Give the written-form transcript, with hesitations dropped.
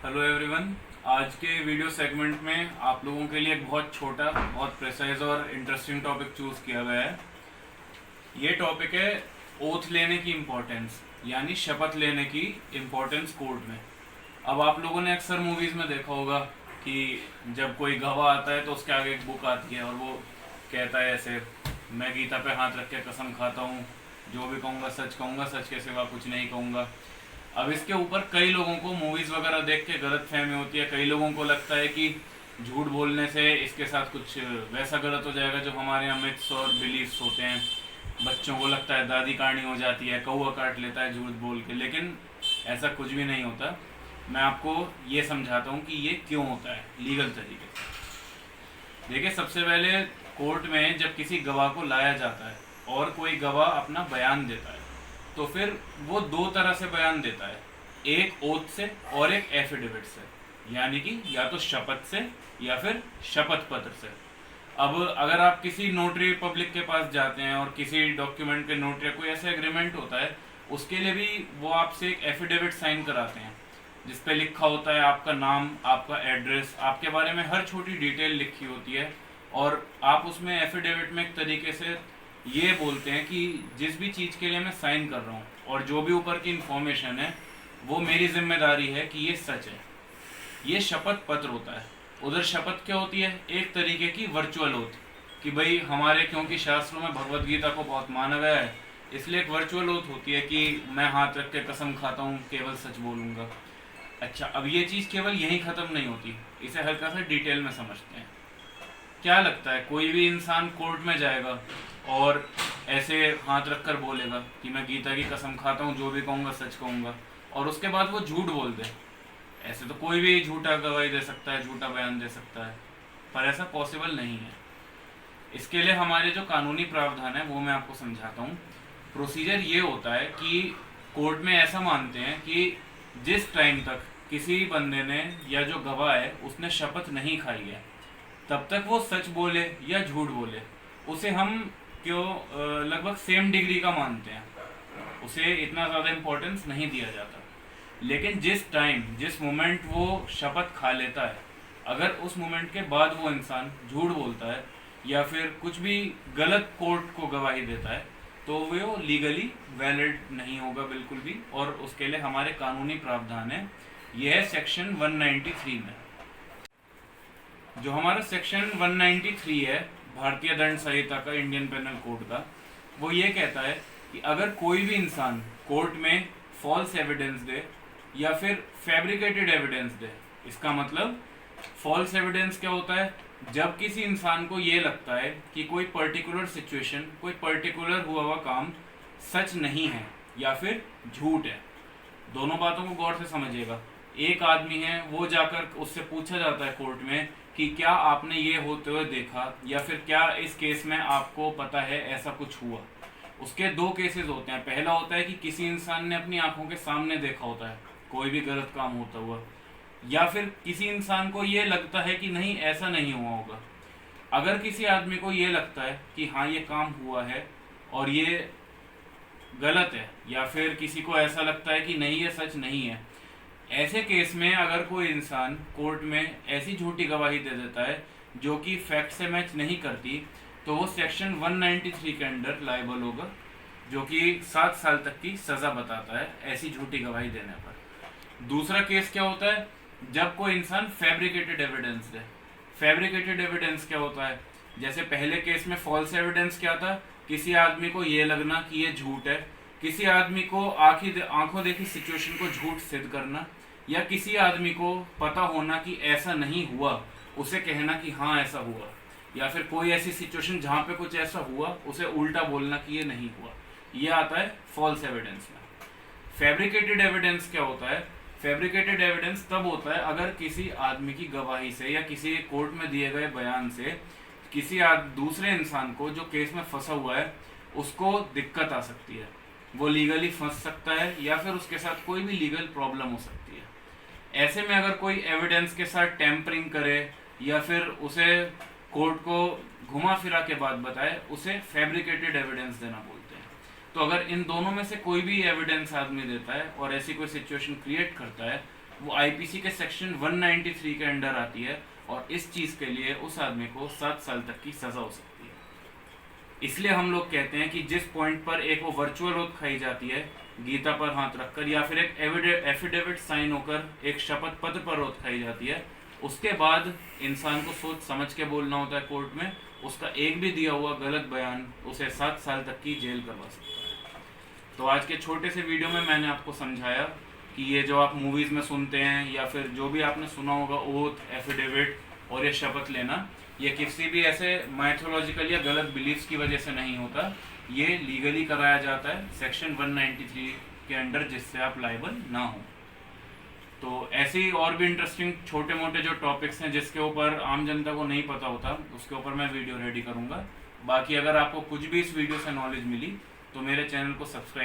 Hello everyone. आज के video segment में आप लोगों के लिए एक बहुत छोटा, बहुत प्रिसाइज और इंटरेस्टिंग टॉपिक चूज किया गया है। ये टॉपिक है ओथ लेने की इम्पोर्टेंस, यानी शपथ लेने की इम्पोर्टेंस कोर्ट में। अब आप लोगों ने अक्सर मूवीज़ में देखा होगा कि जब कोई गवाह आता है तो उसके आगे एक बुक आती है और वो कहता है ऐसे, मैं गीता पे हाथ रख के कसम खाता हूँ, जो भी कहूँगा, सच के सिवा कुछ नहीं कहूँगा। अब इसके ऊपर कई लोगों को मूवीज़ वगैरह देख के गलत फहमी होती है। कई लोगों को लगता है कि झूठ बोलने से इसके साथ कुछ वैसा गलत हो जाएगा जो हमारे यहाँ मिथ्स और बिलीफ्स होते हैं। बच्चों को लगता है दादी कहानी हो जाती है, कौवा काट लेता है झूठ बोल के, लेकिन ऐसा कुछ भी नहीं होता। मैं आपको ये समझाता हूँ कि ये क्यों होता है लीगल तरीके से। देखिए, सबसे पहले कोर्ट में जब किसी गवाह को लाया जाता है और कोई गवाह अपना बयान देता है तो फिर वो दो तरह से बयान देता है, एक ओथ से और एक एफिडेविट से, यानी कि या तो शपथ से या फिर शपथ पत्र से। अब अगर आप किसी नोटरी पब्लिक के पास जाते हैं और किसी डॉक्यूमेंट पे नोटरी कोई ऐसा एग्रीमेंट होता है, उसके लिए भी वो आपसे एक एफिडेविट साइन कराते हैं जिसपे लिखा होता है आपका नाम, आपका एड्रेस, आपके बारे में हर छोटी डिटेल लिखी होती है। और आप उसमें एफिडेविट में एक तरीके से ये बोलते हैं कि जिस भी चीज़ के लिए मैं साइन कर रहा हूँ और जो भी ऊपर की इंफॉर्मेशन है वो मेरी जिम्मेदारी है कि ये सच है। ये शपथ पत्र होता है। उधर शपथ क्या होती है? एक तरीके की वर्चुअल ओथ, कि भाई हमारे, क्योंकि शास्त्रों में भगवत गीता को बहुत माना गया है, इसलिए एक वर्चुअल ओथ होती है कि मैं हाथ रख के कसम खाता हूँ, केवल सच बोलूँगा। अच्छा, अब ये चीज़ केवल यहीं ख़त्म नहीं होती, इसे हल्का सा डिटेल में समझते हैं। क्या लगता है कोई भी इंसान कोर्ट में जाएगा और ऐसे हाथ रखकर बोलेगा कि मैं गीता की कसम खाता हूँ, जो भी कहूँगा सच कहूँगा, और उसके बाद वो झूठ बोल दे? ऐसे तो कोई भी झूठा गवाही दे सकता है, झूठा बयान दे सकता है, पर ऐसा पॉसिबल नहीं है। इसके लिए हमारे जो कानूनी प्रावधान है वो मैं आपको समझाता हूँ। प्रोसीजर ये होता है कि कोर्ट में ऐसा मानते हैं कि जिस टाइम तक किसी बंदे ने या जो गवाह है उसने शपथ नहीं खाई है, तब तक वो सच बोले या झूठ बोले, उसे हम क्यों लगभग सेम डिग्री का मानते हैं, उसे इतना ज़्यादा इम्पोर्टेंस नहीं दिया जाता। लेकिन जिस मोमेंट वो शपथ खा लेता है, अगर उस मोमेंट के बाद वो इंसान झूठ बोलता है या फिर कुछ भी गलत कोर्ट को गवाही देता है, तो वो लीगली वैलिड नहीं होगा बिल्कुल भी, और उसके लिए हमारे कानूनी प्रावधान है। यह है सेक्शन 193 में। जो हमारा सेक्शन 193 है भारतीय दंड संहिता का, इंडियन पेनल कोड का, वो ये कहता है कि अगर कोई भी इंसान कोर्ट में फॉल्स एविडेंस दे या फिर फैब्रिकेटेड एविडेंस दे, इसका मतलब फॉल्स एविडेंस क्या होता है? जब किसी इंसान को ये लगता है कि कोई पर्टिकुलर सिचुएशन, कोई पर्टिकुलर हुआ हुआ काम सच नहीं है या फिर झूठ है। दोनों बातों को गौर से समझिएगा। एक आदमी है, वो जाकर उससे पूछा जाता है कोर्ट में कि क्या आपने ये होते हुए देखा, या फिर क्या इस केस में आपको पता है ऐसा कुछ हुआ। उसके दो केसेस होते हैं। पहला होता है कि किसी इंसान ने अपनी आंखों के सामने देखा होता है कोई भी गलत काम होता हुआ, या फिर किसी इंसान को ये लगता है कि नहीं, ऐसा नहीं हुआ होगा। अगर किसी आदमी को ये लगता है कि हाँ ये काम हुआ है और ये गलत है, या फिर किसी को ऐसा लगता है कि नहीं ये सच नहीं है, ऐसे केस में अगर कोई इंसान कोर्ट में ऐसी झूठी गवाही दे देता है जो कि फैक्ट से मैच नहीं करती, तो वो सेक्शन 193 के अंडर लायबल होगा, जो कि 7 साल तक की सज़ा बताता है ऐसी झूठी गवाही देने पर। दूसरा केस क्या होता है? जब कोई इंसान फैब्रिकेटेड एविडेंस दे। फैब्रिकेटेड एविडेंस क्या होता है? जैसे पहले केस में फॉल्स एविडेंस क्या था? किसी आदमी को ये लगना कि ये झूठ है, किसी आदमी को आंखों देखी सिचुएशन को झूठ सिद्ध करना, या किसी आदमी को पता होना कि ऐसा नहीं हुआ, उसे कहना कि हाँ ऐसा हुआ, या फिर कोई ऐसी सिचुएशन जहाँ पे कुछ ऐसा हुआ उसे उल्टा बोलना कि ये नहीं हुआ। ये आता है फॉल्स एविडेंस में। फैब्रिकेटेड एविडेंस क्या होता है? फैब्रिकेटेड एविडेंस तब होता है अगर किसी आदमी की गवाही से या किसी कोर्ट में दिए गए बयान से किसी दूसरे इंसान को जो केस में फंसा हुआ है उसको दिक्कत आ सकती है, वो लीगली फंस सकता है, या फिर उसके साथ कोई भी लीगल प्रॉब्लम हो सकती है। ऐसे में अगर कोई एविडेंस के साथ टेम्परिंग करे या फिर उसे कोर्ट को घुमा फिरा के बात बताए, उसे फैब्रिकेटेड एविडेंस देना बोलते हैं। तो अगर इन दोनों में से कोई भी एविडेंस आदमी देता है और ऐसी कोई सिचुएशन क्रिएट करता है, वो आईपीसी के सेक्शन 193 के अंडर आती है, और इस चीज के लिए उस आदमी को 7 साल तक की सजा हो सकती है। इसलिए हम लोग कहते हैं कि जिस पॉइंट पर एक वो वर्चुअल ओथ खाई जाती है, गीता पर हाथ रखकर या फिर एक एफिडेविट साइन होकर एक शपथ पत्र पर ओथ खाई जाती है, उसके बाद इंसान को सोच समझ के बोलना होता है कोर्ट में। उसका एक भी दिया हुआ गलत बयान उसे 7 साल तक की जेल करवा सकता है। तो आज के छोटे से वीडियो में मैंने आपको समझाया कि ये जो आप मूवीज़ में सुनते हैं या फिर जो भी आपने सुना होगा ओथ, एफिडेविट और ये शपथ लेना, ये किसी भी ऐसे माइथोलॉजिकल या गलत बिलीफ्स की वजह से नहीं होता। ये लीगली कराया जाता है सेक्शन 193 के अंडर, जिससे आप लायबल ना हो। तो ऐसे ही और भी इंटरेस्टिंग छोटे मोटे जो टॉपिक्स हैं जिसके ऊपर आम जनता को नहीं पता होता, उसके ऊपर मैं वीडियो रेडी करूँगा। बाकी अगर आपको कुछ भी इस वीडियो से नॉलेज मिली तो मेरे चैनल को सब्सक्राइब